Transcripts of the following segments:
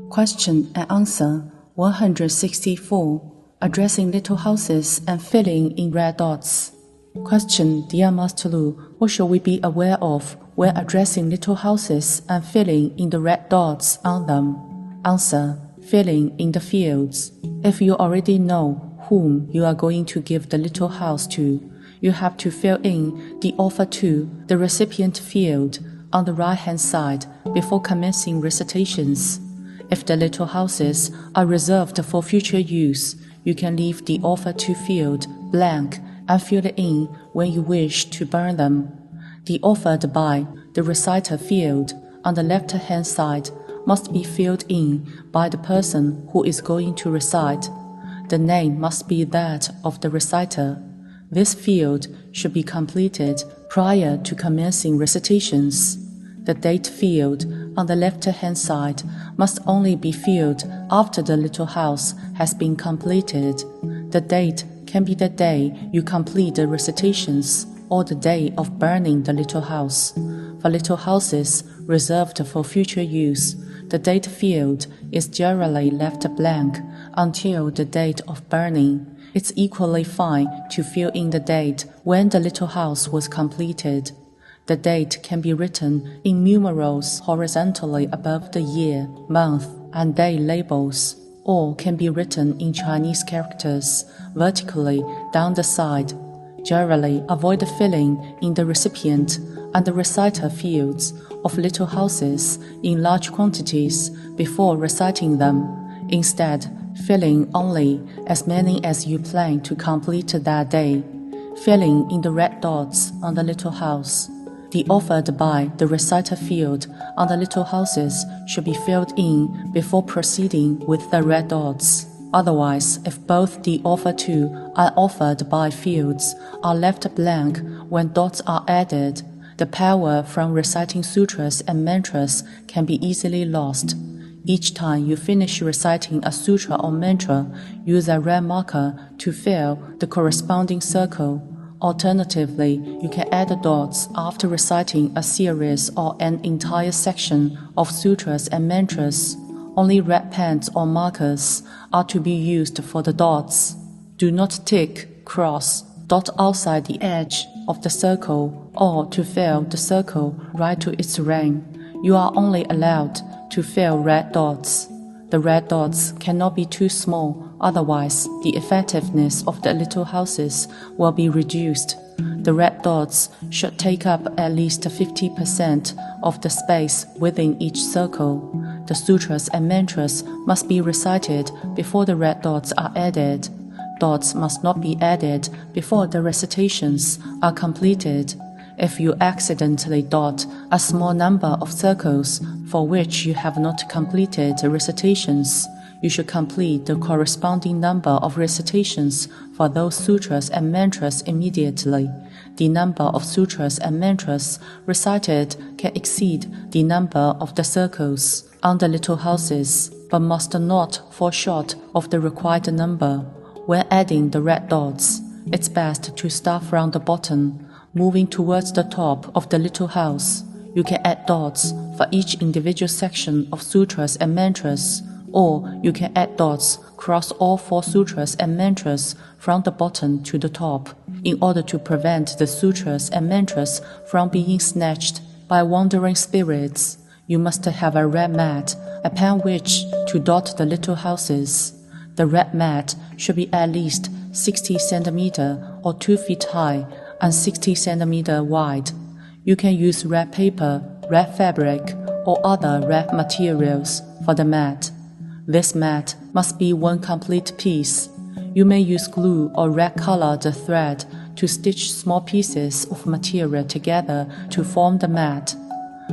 Question and answer 164. Addressing little houses and filling in red dots. Question, Dear Masterlu, what should we be aware of when addressing little houses and filling in the red dots on them? Answer, filling in the fields. If you already know whom you are going to give the little house to, you have to fill in the offer to the recipient field on the right-hand side before commencing recitations. If the little houses are reserved for future use, you can leave the offer to field blank and fill it in when you wish to burn them. The offered by the reciter field on the left-hand side must be filled in by the person who is going to recite. The name must be that of the reciter. This field should be completed prior to commencing recitations. The date field on the left-hand side must only be filled after the little house has been completed. The date can be the day you complete the recitations or the day of burning the little house. For little houses reserved for future use, the date field is generally left blank until the date of burning. It's equally fine to fill in the date when the little house was completed. The date can be written in numerals horizontally above the year, month, and day labels, or can be written in Chinese characters vertically down the side. Generally, avoid filling in the recipient and the reciter fields of little houses in large quantities before reciting them. Instead, filling only as many as you plan to complete that day. Filling in the red dots on the little house. The offered by the reciter field on the little houses should be filled in before proceeding with the red dots. Otherwise, if both the offer to and offered by fields are left blank when dots are added, the power from reciting sutras and mantras can be easily lost. Each time you finish reciting a sutra or mantra, use a red marker to fill the corresponding circle. Alternatively, you can add dots after reciting a series or an entire section of sutras and mantras. Only red pens or markers are to be used for the dots. Do not tick, cross, dot outside the edge of the circle or to fill the circle right to its ring. You are only allowed to fill red dots. The red dots cannot be too small, otherwise the effectiveness of the little houses will be reduced. The red dots should take up at least 50% of the space within each circle. The sutras and mantras must be recited before the red dots are added. Dots must not be added before the recitations are completed. If you accidentally dot a small number of circles for which you have not completed recitations, you should complete the corresponding number of recitations for those sutras and mantras immediately. The number of sutras and mantras recited can exceed the number of the circles on the little houses, but must not fall short of the required number. When adding the red dots, it's best to start from the bottom, moving towards the top of the little house. You can add dots for each individual section of sutras and mantras, or you can add dots across all 4 sutras and mantras from the bottom to the top, in order to prevent the sutras and mantras from being snatched by wandering spirits. You must have a red mat upon which to dot the little houses. The red mat should be at least 60 cm or 2 feet high and 60 cm wide. You can use red paper, red fabric, or other red materials for the mat. This mat must be one complete piece. You may use glue or red-colored thread to stitch small pieces of material together to form the mat.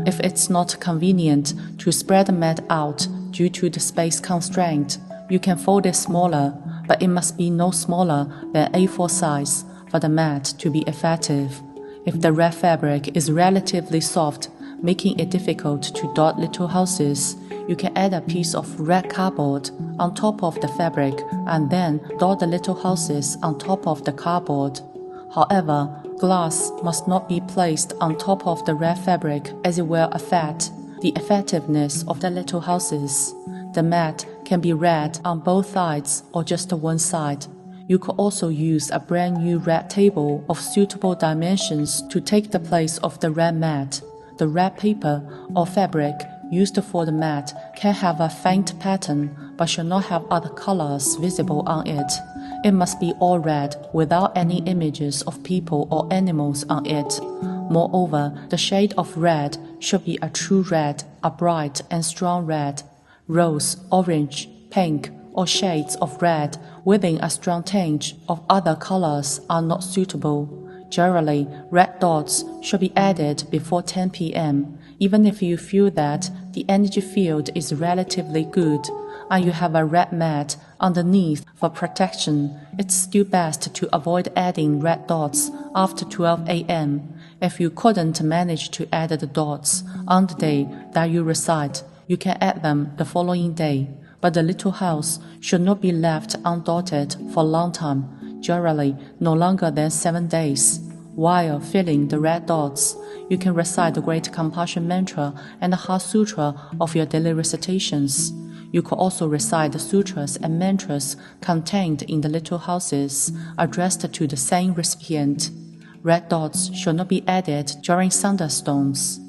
If it's not convenient to spread the mat out due to the space constraint, you can fold it smaller, but it must be no smaller than A4 size for the mat to be effective. If the red fabric is relatively soft, making it difficult to dot little houses, you can add a piece of red cardboard on top of the fabric and then dot the little houses on top of the cardboard. However, glass must not be placed on top of the red fabric as it will affect the effectiveness of the little houses. The mat can be red on both sides or just one side. You could also use a brand new red table of suitable dimensions to take the place of the red mat. The red paper or fabric used for the mat can have a faint pattern but should not have other colors visible on it. It must be all red without any images of people or animals on it. Moreover, the shade of red should be a true red, a bright and strong red. Rose, orange, pink, or shades of red within a strong tinge of other colors are not suitable. Generally, red dots should be added before 10 p.m. Even if you feel that the energy field is relatively good and you have a red mat underneath for protection, it's still best to avoid adding red dots after 12 a.m. If you couldn't manage to add the dots on the day that you recite, you can add them the following day. But the little house should not be left undotted for a long time, generally no longer than 7 days. While filling the red dots, you can recite the Great Compassion Mantra and the Heart Sutra of your daily recitations. You could also recite the sutras and mantras contained in the little houses, addressed to the same recipient. Red dots should not be added during thunderstorms.